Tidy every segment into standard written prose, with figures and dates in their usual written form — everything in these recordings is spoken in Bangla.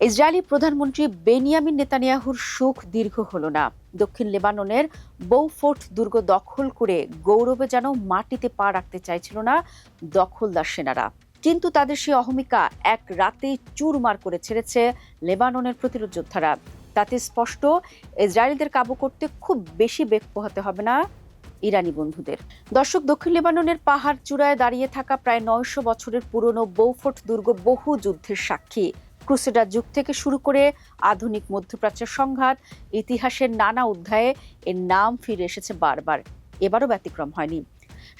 ইসরায়েলি প্রধানমন্ত্রী বেনিয়ামিন নেতানিয়াহুর সুখ দীর্ঘ হলো না। দক্ষিণ লেবাননের বৌফোর্ট দুর্গ দখল করে গৌরবে যেন মাটিতে পা রাখতে চাইছিল না দখলদার সেনারা, কিন্তু তাদের সেই অহমিকা এক রাতেই চুরমার করে ছেড়েছে লেবাননের প্রতিরোধ যোদ্ধারা। তাতে স্পষ্ট, ইসরায়েলিদের কাবু করতে খুব বেশি বেগ পোহাতে হবে না ইরানি বন্ধুদের। দর্শক, দক্ষিণ লেবাননের পাহাড় চূড়ায় দাঁড়িয়ে থাকা প্রায় ৯০০ বছরের পুরনো বৌফোর্ট দুর্গ বহু যুদ্ধের সাক্ষী। ক্রুসেডার যুগ থেকে শুরু করে আধুনিক মধ্যপ্রাচ্যের সংঘাত, ইতিহাসের নানা অধ্যায়ে এর নাম ফিরে এসেছে বারবার। এবারও ব্যতিক্রম হয়নি।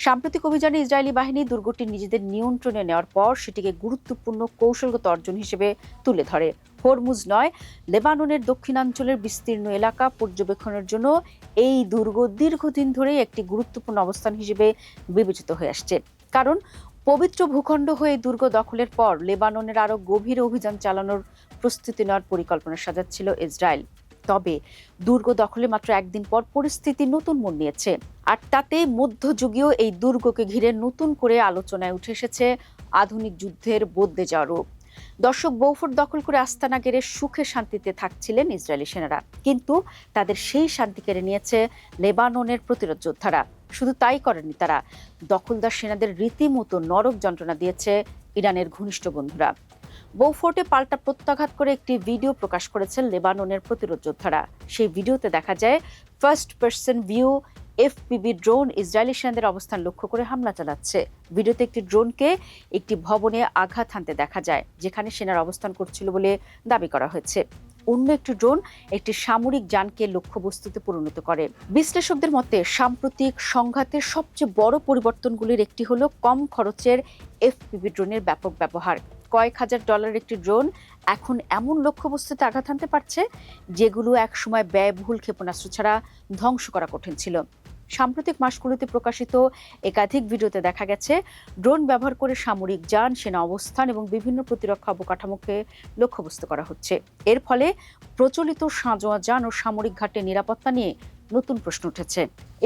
সাম্প্রতিক অভিযানে ইসরায়েলি বাহিনী দুর্গটি নিজেদের নিয়ন্ত্রণে নেওয়ার পর সেটিকে গুরুত্বপূর্ণ কৌশলগত অর্জন হিসেবে তুলে ধরে। হরমুজ নয়, লেবাননের দক্ষিণাঞ্চলের বিস্তীর্ণ এলাকা পর্যবেক্ষণের জন্য এই দুর্গ দীর্ঘদিন ধরেই একটি গুরুত্বপূর্ণ অবস্থান হিসেবে বিবেচিত হয়ে আসছে। কারণ পবিত্র ভূখণ্ড হয়ে দুর্গ দখলের পর লেবাননের আরও গভীর অভিযান চালানোর প্রস্তুতি নেওয়ার পরিকল্পনা সাজাচ্ছিল ইসরায়েল। তবে দুর্গ দখলে মাত্র একদিন পর পরিস্থিতি নতুন মোড় নিয়েছে, আর তাতে মধ্যযুগীয় এই দুর্গকে ঘিরে নতুন করে আলোচনায় উঠে এসেছে আধুনিক যুদ্ধের বদলে যাওয়া রূপ। দর্শক, বৌফোর্ট দখল করে আস্তানা গেড়ে সুখে শান্তিতে থাকছিলেন ইসরায়েলি সেনারা, কিন্তু তাদের সেই শান্তি কেড়ে নিয়েছে লেবাননের প্রতিরোধ যোদ্ধারা। শুধু তাই করেনি তারা, দখলদার সেনাদের রীতিমতো নরক যন্ত্রণা দিয়েছে ইরানের ঘনিষ্ঠ বন্ধুরা। বৌফোর্টে পাল্টা প্রত্যাঘাত করে একটি ভিডিও প্রকাশ করেছেন লেবাননের প্রতিরোধ যোদ্ধারা। সেই ভিডিওতে দেখা যায় first person view FPV drone Israeli সেনাদের অবস্থান লক্ষ্য করে হামলা চালাচ্ছে। ভিডিওতে একটি ড্রোনকে একটি ভবনে আঘাত হানতে দেখা যায়, যেখানে সেনার অবস্থান করছিল বলে দাবি করা হয়েছে। অন্য একটি ড্রোন একটি সামরিক যানকে লক্ষ্যবস্তুতে পরিণত করে। বিশ্লেষকদের মতে সাম্প্রতিক সংঘাতের সবচেয়ে বড় পরিবর্তনগুলির একটি হলো কম খরচের এফপিভি ড্রোনের ব্যাপক ব্যবহার। কয়েক হাজার ডলারের একটি ড্রোন এখন এমন লক্ষ্যবস্তুতে আঘাত হানতে পারছে যেগুলো একসময় ব্যয়বহুল ক্ষেপণাস্ত্র ছাড়া ধ্বংস করা কঠিন ছিল। সাম্প্রতিক মাসগুলোতে প্রকাশিত একাধিক ভিডিওতে দেখা গেছে ড্রোন ব্যবহার করে সামরিক যান, সেনা অবস্থান এবং বিভিন্ন প্রতিরক্ষা অবকাঠামোকে লক্ষ্যবস্তু করা হচ্ছে। এর ফলে প্রচলিত সাঁজোয়া যান ও সামরিক ঘাটের নিরাপত্তা নিয়ে নতুন প্রশ্ন উঠেছে।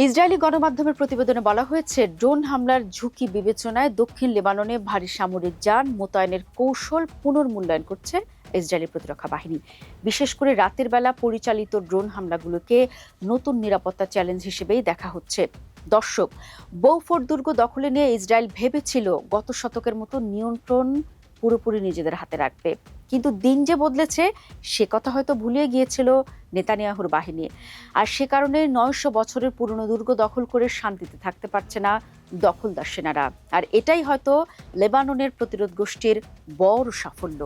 ইসরায়েলি গণমাধ্যমের প্রতিবেদনে বলা হয়েছে, ড্রোন হামলার ঝুঁকি বিবেচনায় দক্ষিণ লেবাননে ভারী সামরিক যান মোতায়েনের কৌশল পুনর্মূল্যায়ন করছে ইসরায়েলি প্রতিরক্ষা বাহিনী। বিশেষ করে রাতের বেলা পরিচালিত ড্রোন হামলাগুলোকে নতুন নিরাপত্তা চ্যালেঞ্জ হিসেবেই দেখা হচ্ছে। দর্শক, বৌফোর্ট দুর্গ দখলে নিয়ে ইসরায়েল ভেবেছিল গত শতকের মতো নিয়ন্ত্রণ পুরোপুরি নিজেদের হাতে রাখবে, কিন্তু দিন যে বদলেছে সে কথা হয়তো ভুলিয়ে গিয়েছিল নেতানিয়াহুর বাহিনী। আর সে কারণে ৯০০ বছরের পুরনো দুর্গ দখল করে শান্তিতে থাকতে পারছে না দখলদার সেনারা। আর এটাই হয়তো লেবাননের প্রতিরোধ গোষ্ঠীর বড় সাফল্য।